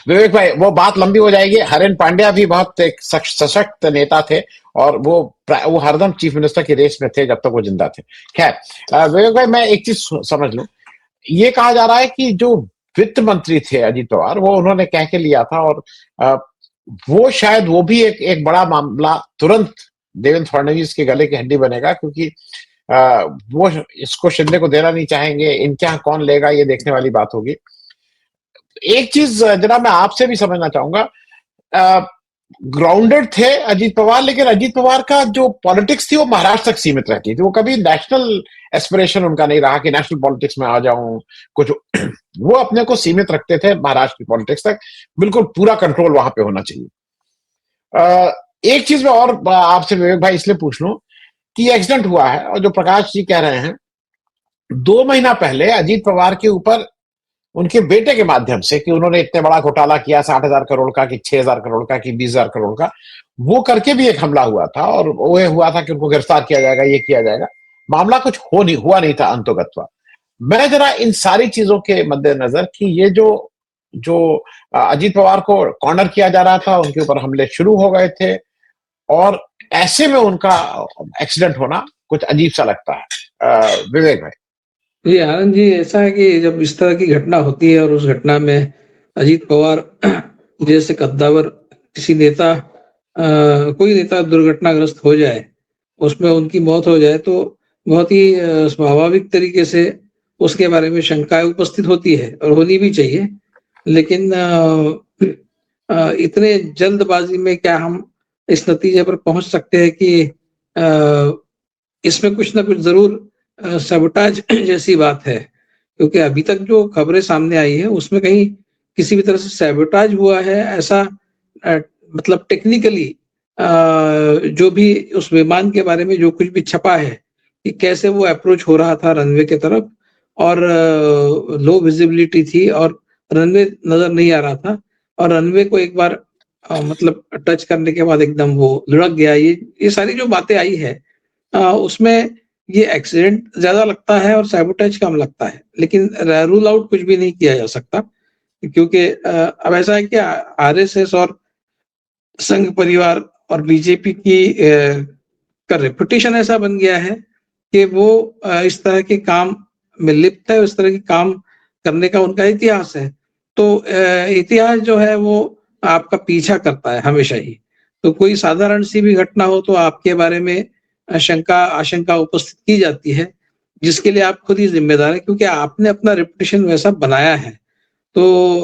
विवेक भाई, वो बात लंबी हो जाएगी। हरेन पांड्या भी बहुत एक सशक्त नेता थे, और वो हरदम चीफ मिनिस्टर की रेस में थे जब तक वो जिंदा थे। खैर, विवेक भाई, मैं एक चीज समझ लूं। ये कहा जा रहा है कि जो वित्त मंत्री थे अजीत पवार, वो उन्होंने कह के लिया था, और अ, वो शायद वो भी एक बड़ा मामला तुरंत देवेंद्र फडणवीस के गले की हड्डी बनेगा, क्योंकि अ, वो इसको शिंदे को देना नहीं चाहेंगे। इनके यहाँ कौन लेगा, ये देखने वाली बात होगी। एक चीज जरा मैं आपसे भी समझना चाहूंगा। ग्राउंडेड थे अजीत पवार, लेकिन अजीत पवार का जो पॉलिटिक्स थी वो महाराष्ट्र तक सीमित रहती थी। वो कभी नेशनल एस्पिरेशन उनका नहीं रहा कि नेशनल पॉलिटिक्स में आ जाऊं कुछ। वो अपने को सीमित रखते थे महाराष्ट्र की पॉलिटिक्स तक। बिल्कुल पूरा कंट्रोल वहां पे होना चाहिए। एक चीज मैं और आपसे विवेक भाई इसलिए पूछ लूं कि एक्सीडेंट हुआ है, और जो प्रकाश जी कह रहे हैं, 2 महीना पहले अजीत पवार के ऊपर उनके बेटे के माध्यम से, कि उन्होंने इतने बड़ा घोटाला किया 60,000 करोड़ का, कि 6,000 करोड़ का, कि 20,000 करोड़ का, वो करके भी एक हमला हुआ था, और वो ये हुआ था कि उनको गिरफ्तार किया जाएगा, ये किया जाएगा। मामला कुछ हुआ नहीं था अंतोगत्वा। मैं जरा इन सारी चीजों के मद्देनजर, कि ये जो जो अजीत पवार को कॉर्नर किया जा रहा था, उनके ऊपर हमले शुरू हो गए थे, और ऐसे में उनका एक्सीडेंट होना कुछ अजीब सा लगता है। विवेक भाई। जी आनंद जी, ऐसा है कि जब इस तरह की घटना होती है और उस घटना में अजीत पवार जैसे कद्दावर किसी नेता कोई नेता दुर्घटनाग्रस्त हो जाए, उसमें उनकी मौत हो जाए, तो बहुत ही स्वाभाविक तरीके से उसके बारे में शंकाएं उपस्थित होती है और होनी भी चाहिए। लेकिन इतने जल्दबाजी में क्या हम इस नतीजे पर पहुंच सकते हैं कि इसमें कुछ ना कुछ जरूर सबोटाज जैसी बात है, क्योंकि अभी तक जो खबरें सामने आई है उसमें कहीं किसी भी तरह से सैबोटाज हुआ है ऐसा अ, मतलब टेक्निकली जो भी उस विमान के बारे में जो कुछ भी छपा है कि कैसे वो अप्रोच हो रहा था रनवे के तरफ, और लो विजिबिलिटी थी और रनवे नजर नहीं आ रहा था, और रनवे को एक बार मतलब टच करने के बाद एकदम वो लुढ़क गया। ये सारी जो बातें आई है उसमें ये एक्सीडेंट ज्यादा लगता है और सैबोटेज कम लगता है, लेकिन रूल आउट कुछ भी नहीं किया जा सकता, क्योंकि अब ऐसा है कि आरएसएस और संघ परिवार और बीजेपी की का रेपुटेशन ऐसा बन गया है कि वो इस तरह के काम में लिप्त है, इस तरह के काम करने का उनका इतिहास है। तो इतिहास जो है वो आपका पीछा करता है हमेशा ही। तो कोई साधारण सी भी घटना हो तो आपके बारे में आशंका उपस्थित की जाती है, जिसके लिए आप खुद ही जिम्मेदार हैं, क्योंकि आपने अपना रेपुटेशन वैसा बनाया है। तो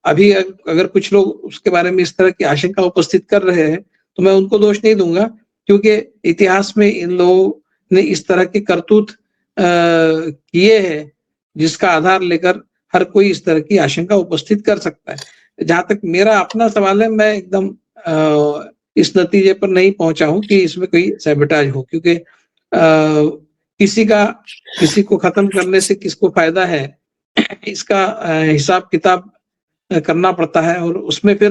अभी अगर कुछ लोग उसके बारे में इस तरह की आशंका उपस्थित कर रहे हैं, तो मैं उनको दोष नहीं दूंगा, क्योंकि इतिहास में इन लोगों ने इस तरह के करतूत किए हैं, जिसका आधार लेकर हर कोई इस तरह की आशंका उपस्थित कर सकता है। जहां तक मेरा अपना सवाल है, मैं एकदम इस नतीजे पर नहीं पहुंचा हूं कि इसमें कोई सैबोटाज हो, क्योंकि किसी को खत्म करने से किसको फायदा है, इसका हिसाब किताब करना पड़ता है, और उसमें फिर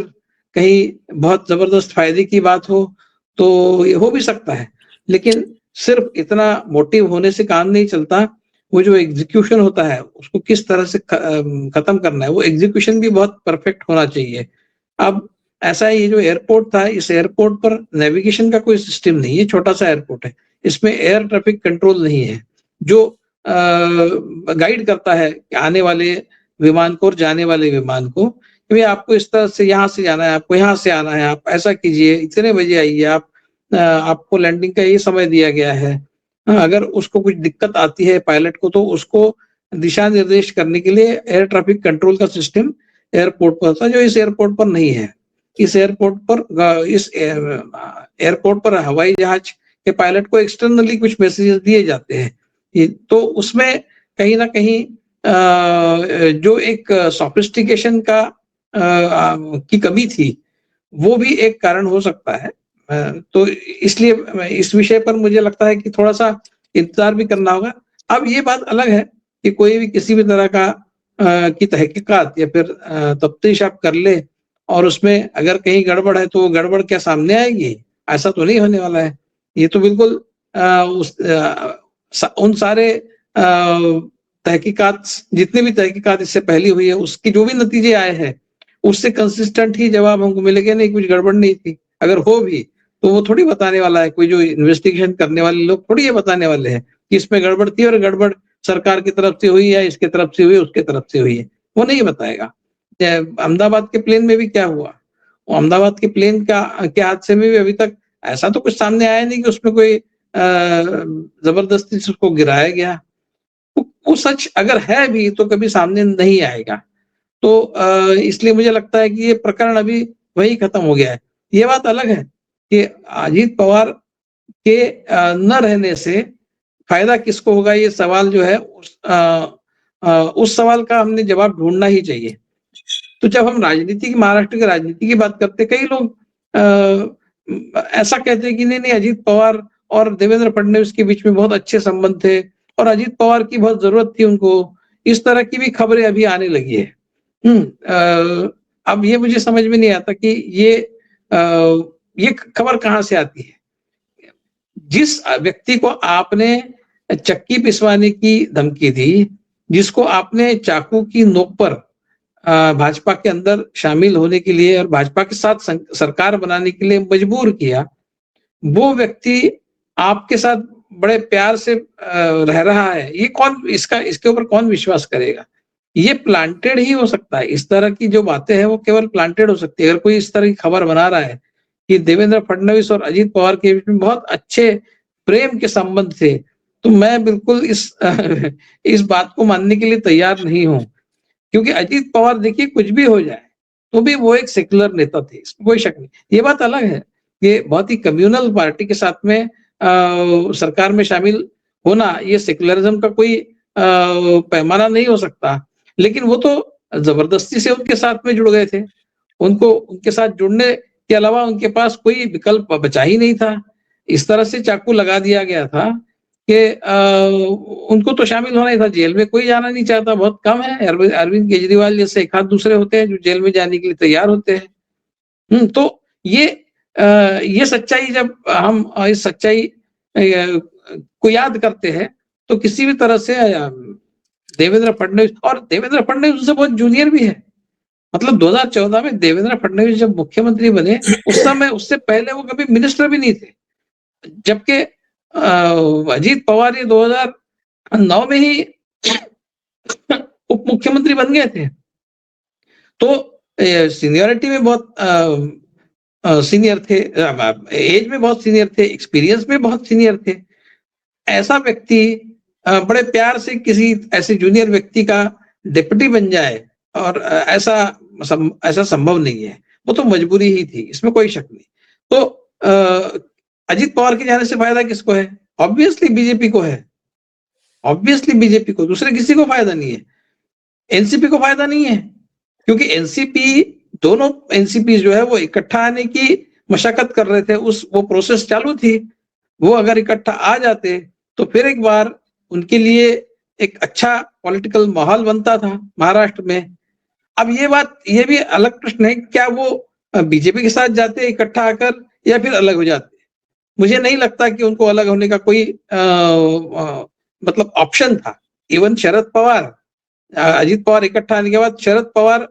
कहीं बहुत जबरदस्त फायदे की बात हो तो ये हो भी सकता है, लेकिन सिर्फ इतना मोटिव होने से काम नहीं चलता। वो जो एग्जीक्यूशन होता है उसको किस तरह से खत्म करना है, वो एग्जीक्यूशन भी बहुत परफेक्ट होना चाहिए। अब ऐसा है, ये जो एयरपोर्ट था, इस एयरपोर्ट पर नेविगेशन का कोई सिस्टम नहीं है, छोटा सा एयरपोर्ट है, इसमें एयर ट्रैफिक कंट्रोल नहीं है जो गाइड करता है आने वाले विमान को और जाने वाले विमान को, कि आपको इस तरह से यहाँ से जाना है, आपको यहाँ से आना है, आप ऐसा कीजिए, इतने बजे आइए, आपको लैंडिंग का ये समय दिया गया है। अगर उसको कुछ दिक्कत आती है पायलट को, तो उसको दिशा निर्देश करने के लिए एयर ट्रैफिक कंट्रोल का सिस्टम एयरपोर्ट पर था, जो इस एयरपोर्ट पर नहीं है। इस एयरपोर्ट पर हवाई जहाज के पायलट को एक्सटर्नली कुछ मैसेजेस दिए जाते हैं, तो उसमें कहीं ना कहीं जो एक सोफिस्टिकेशन की कमी थी, वो भी एक कारण हो सकता है। तो इसलिए इस विषय पर मुझे लगता है कि थोड़ा सा इंतजार भी करना होगा। अब ये बात अलग है कि कोई भी किसी भी तरह का की तहकीकात या फिर तफ्तीश आप कर ले, और उसमें अगर कहीं गड़बड़ है तो वो गड़बड़ क्या सामने आएगी? ऐसा तो नहीं होने वाला है। ये तो बिल्कुल उन सारे तहकीकात, जितने भी तहकीकात इससे पहले हुई है, उसके जो भी नतीजे आए हैं उससे कंसिस्टेंट ही जवाब हमको मिलेगा, नहीं कुछ गड़बड़ नहीं थी। अगर हो भी तो वो थोड़ी बताने वाला है, कोई जो इन्वेस्टिगेशन करने वाले लोग थोड़ी ये बताने वाले हैं कि इसमें गड़बड़ थी और गड़बड़ सरकार की तरफ से हुई या इसके तरफ से हुई, उसके तरफ से हुई है, वो नहीं बताएगा। अहमदाबाद के प्लेन में भी क्या हुआ, अहमदाबाद के प्लेन का के हादसे में भी अभी तक ऐसा तो कुछ सामने आया नहीं कि उसमें कोई जबरदस्ती से उसको गिराया गया। वो सच अगर है भी तो कभी सामने नहीं आएगा। तो इसलिए मुझे लगता है कि ये प्रकरण अभी वही खत्म हो गया है। ये बात अलग है कि अजीत पवार के न रहने से फायदा किसको होगा, ये सवाल जो है उस सवाल का हमने जवाब ढूंढना ही चाहिए। तो जब हम राजनीति की, महाराष्ट्र की राजनीति की बात करते, कई लोग ऐसा कहते हैं कि नहीं नहीं अजीत पवार और देवेंद्र फडणवीस के बीच में बहुत अच्छे संबंध थे और अजीत पवार की बहुत जरूरत थी उनको, इस तरह की भी खबरें अभी आने लगी है। अब ये मुझे समझ में नहीं आता कि ये खबर कहाँ से आती है। जिस व्यक्ति को आपने चक्की पिसवाने की धमकी दी, जिसको आपने चाकू की नोक पर भाजपा के अंदर शामिल होने के लिए और भाजपा के साथ सरकार बनाने के लिए मजबूर किया, वो व्यक्ति आपके साथ बड़े प्यार से रह रहा है, ये कौन, इसके ऊपर कौन विश्वास करेगा। ये प्लांटेड ही हो सकता है, इस तरह की जो बातें हैं वो केवल प्लांटेड हो सकती है। अगर कोई इस तरह की खबर बना रहा है कि देवेंद्र फडणवीस और अजीत पवार के बीच में बहुत अच्छे प्रेम के संबंध थे, तो मैं बिल्कुल इस बात को मानने के लिए तैयार नहीं हूं। क्योंकि अजीत पवार देखिए कुछ भी हो जाए तो भी वो एक सेक्युलर नेता थे, इसमें कोई शक नहीं। ये बात अलग है कि बहुत ही कम्युनल पार्टी के साथ में सरकार में शामिल होना, ये सेक्युलरिज्म का कोई पैमाना नहीं हो सकता। लेकिन वो तो जबरदस्ती से उनके साथ में जुड़ गए थे, उनको उनके साथ जुड़ने के अलावा उनके पास कोई विकल्प बचा ही नहीं था। इस तरह से चाकू लगा दिया गया था कि उनको तो शामिल होना ही था। जेल में कोई जाना नहीं चाहता, बहुत कम है, अरविंद केजरीवाल जैसे एक आध दूसरे होते हैं जो जेल में जाने के लिए तैयार होते हैं। तो ये सच्चाई, जब हम इस सच्चाई को याद करते हैं तो किसी भी तरह से देवेंद्र फडणवीस उससे बहुत जूनियर भी है। मतलब 2014 में देवेंद्र फडणवीस जब मुख्यमंत्री बने, उस समय उससे पहले वो कभी मिनिस्टर भी नहीं थे, जबकि अजीत पवार ये 2009 में ही उप मुख्यमंत्री बन गए थे। तो सीनियरिटी में बहुत सीनियर थे, एज में बहुत सीनियर थे, एक्सपीरियंस में बहुत सीनियर थे। ऐसा व्यक्ति बड़े प्यार से किसी ऐसे जूनियर व्यक्ति का डिप्टी बन जाए और ऐसा संभव नहीं है। वो तो मजबूरी ही थी, इसमें कोई शक नहीं। तो अजीत पवार के जाने से फायदा किसको है? ऑब्वियसली बीजेपी को है, ऑब्वियसली बीजेपी को, दूसरे किसी को फायदा नहीं है। एनसीपी को फायदा नहीं है, क्योंकि एनसीपी, दोनों एनसीपी जो है वो इकट्ठा आने की मशक्कत कर रहे थे, वो प्रोसेस चालू थी। वो अगर इकट्ठा आ जाते तो फिर एक बार उनके लिए एक अच्छा पॉलिटिकल माहौल बनता था महाराष्ट्र में। अब ये भी अलग प्रश्न है, क्या वो बीजेपी के साथ जाते इकट्ठा आकर या फिर अलग हो जाते। मुझे नहीं लगता कि उनको अलग होने का कोई मतलब ऑप्शन था। इवन शरद पवार, अजीत पवार इकट्ठा आने के बाद शरद पवार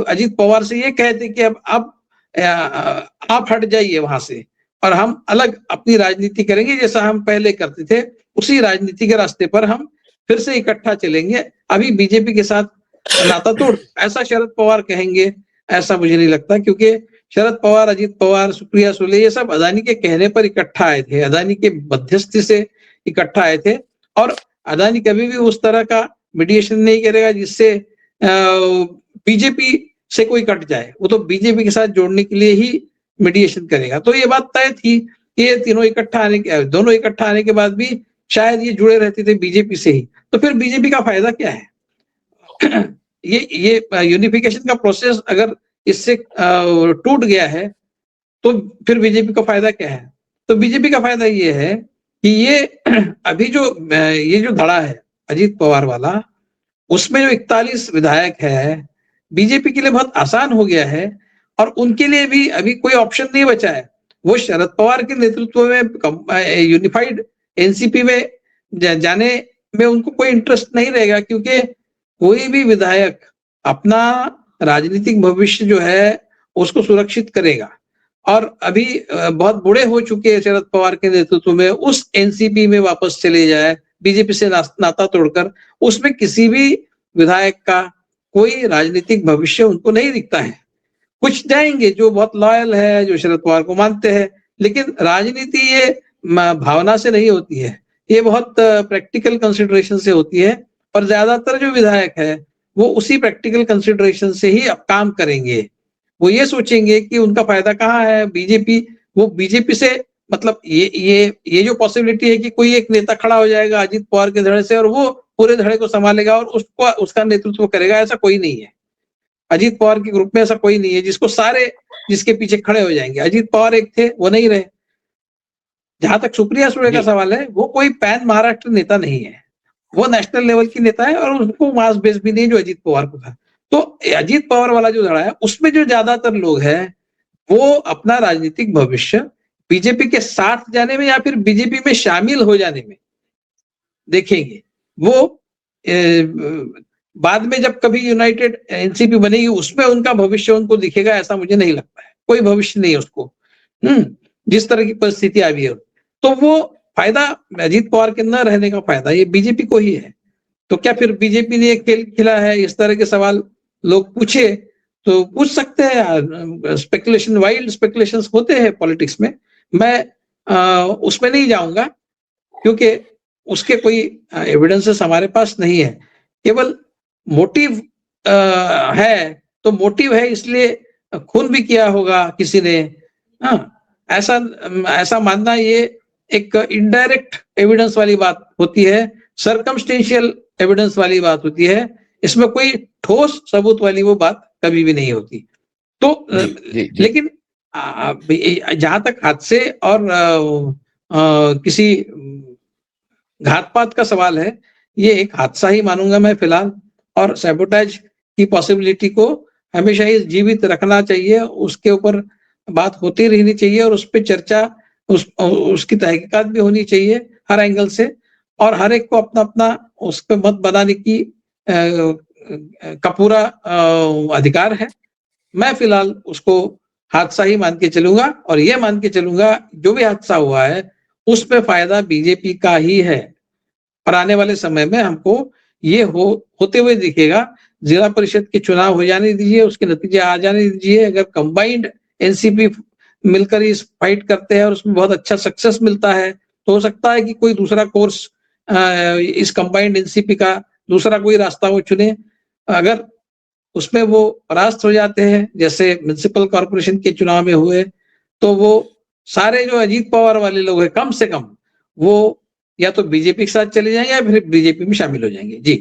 अजीत पवार से ये कहते कि अब आप हट जाइए वहां से और हम अलग अपनी राजनीति करेंगे, जैसा हम पहले करते थे उसी राजनीति के रास्ते पर हम फिर से इकट्ठा चलेंगे, अभी बीजेपी के साथ नाता तोड़, ऐसा शरद पवार कहेंगे। ऐसा मुझे नहीं लगता, क्योंकि शरद पवार, अजीत पवार, सुप्रिया सुले, ये सब अदानी के कहने पर इकट्ठा आए थे, अदानी के मध्यस्थी से इकट्ठा आए थे। और अदानी कभी भी उस तरह का मीडिएशन नहीं करेगा जिससे बीजेपी से कोई कट जाए, वो तो बीजेपी के साथ जोड़ने के लिए ही मीडिएशन करेगा। तो ये बात तय थी कि ये दोनों इकट्ठा आने के बाद भी शायद ये जुड़े रहते थे बीजेपी से ही। तो फिर बीजेपी का फायदा क्या है? ये यूनिफिकेशन का प्रोसेस अगर इससे टूट गया है तो फिर बीजेपी का फायदा क्या है? तो बीजेपी का फायदा ये है कि ये अभी ये जो धड़ा है अजीत पवार वाला, उसमें जो 41 विधायक है, बीजेपी के लिए बहुत आसान हो गया है और उनके लिए भी अभी कोई ऑप्शन नहीं बचा है। वो शरद पवार के नेतृत्व में यूनिफाइड एनसीपी में जाने में उनको कोई इंटरेस्ट नहीं रहेगा, क्योंकि कोई भी विधायक अपना राजनीतिक भविष्य जो है उसको सुरक्षित करेगा। और अभी बहुत बूढ़े हो चुके हैं शरद पवार के नेतृत्व में, उस एनसीपी में वापस चले जाए, बीजेपी से नाता तोड़कर, उसमें किसी भी विधायक का कोई राजनीतिक भविष्य उनको नहीं दिखता है। कुछ जाएंगे जो बहुत लॉयल है, जो शरद पवार को मानते हैं, लेकिन राजनीति ये भावना से नहीं होती है, ये बहुत प्रैक्टिकल कंसिडरेशन से होती है। और ज्यादातर जो विधायक है वो उसी प्रैक्टिकल कंसिडरेशन से ही अब काम करेंगे। वो ये सोचेंगे कि उनका फायदा कहाँ है, बीजेपी, वो बीजेपी से मतलब ये जो पॉसिबिलिटी है कि कोई एक नेता खड़ा हो जाएगा अजीत पवार के धड़े से और वो पूरे धड़े को संभालेगा और उसको उसका नेतृत्व करेगा, ऐसा कोई नहीं है। अजीत पवार के ग्रुप में ऐसा कोई नहीं है जिसको सारे जिसके पीछे खड़े हो जाएंगे। अजीत पवार एक थे, वो नहीं रहे। जहां तक सुप्रिया सुळे का सवाल है, वो कोई पैन महाराष्ट्र नेता नहीं है, वो नेशनल लेवल की नेता है और उसको मास बेस भी नहीं जो अजीत पवार को था। तो अजीत पवार वाला जो धड़ा है उसमें जो ज्यादातर लोग हैं वो अपना राजनीतिक भविष्य बीजेपी के साथ जाने में या फिर बीजेपी में शामिल हो जाने में देखेंगे। वो बाद में जब कभी यूनाइटेड एनसीपी बनेगी उसमें उनका भविष्य उनको दिखेगा, ऐसा मुझे नहीं लगता है। कोई भविष्य नहीं है उसको, जिस तरह की परिस्थिति आई है। तो वो फायदा अजीत पवार के न रहने का फायदा ये बीजेपी को ही है। तो क्या फिर बीजेपी ने एक खेल खेला है? इस तरह के सवाल लोग पूछे तो पूछ सकते हैं। स्पेकुलेशन, वाइल्ड स्पेकुलेशंस होते हैं पॉलिटिक्स में। मैं उसमें नहीं जाऊंगा क्योंकि उसके कोई एविडेंसेस हमारे पास नहीं है। केवल मोटिव है तो मोटिव है इसलिए खून भी किया होगा किसी ने, हाँ, ऐसा मानना ये एक इनडायरेक्ट एविडेंस वाली बात होती है, सरकमस्टेंशियल एविडेंस वाली बात होती है। इसमें कोई ठोस सबूत वाली वो बात कभी भी नहीं होती। तो जी। लेकिन जहां तक हादसे और किसी घात-पात का सवाल है, ये एक हादसा ही मानूंगा मैं फिलहाल। और सैबोटेज की पॉसिबिलिटी को हमेशा ही जीवित रखना चाहिए, उसके ऊपर बात होती रहनी चाहिए और उस पर चर्चा, उसकी तहकीकात भी होनी चाहिए हर एंगल से, और हर एक को अपना अपना उस पर मत बनाने की का पूरा अधिकार है। मैं फिलहाल उसको हादसा ही मान के चलूंगा और ये मान के चलूंगा जो भी हादसा हुआ है उस पे फायदा बीजेपी का ही है। और आने वाले समय में हमको ये होते हुए दिखेगा। जिला परिषद के चुनाव हो जाने दीजिए, उसके नतीजे आ जाने दीजिए। अगर कंबाइंड एनसीपी मिलकर इस फाइट करते हैं और उसमें बहुत अच्छा सक्सेस मिलता है तो हो सकता है कि कोई दूसरा कोर्स इस कंबाइंड एनसीपी का दूसरा कोई रास्ता वो चुने। अगर उसमें वो परास्त हो जाते हैं जैसे म्युनिसिपल कॉर्पोरेशन के चुनाव में हुए, तो वो सारे जो अजीत पवार वाले लोग हैं कम से कम वो या तो बीजेपी के साथ चले जाएंगे या फिर बीजेपी में शामिल हो जाएंगे। जी।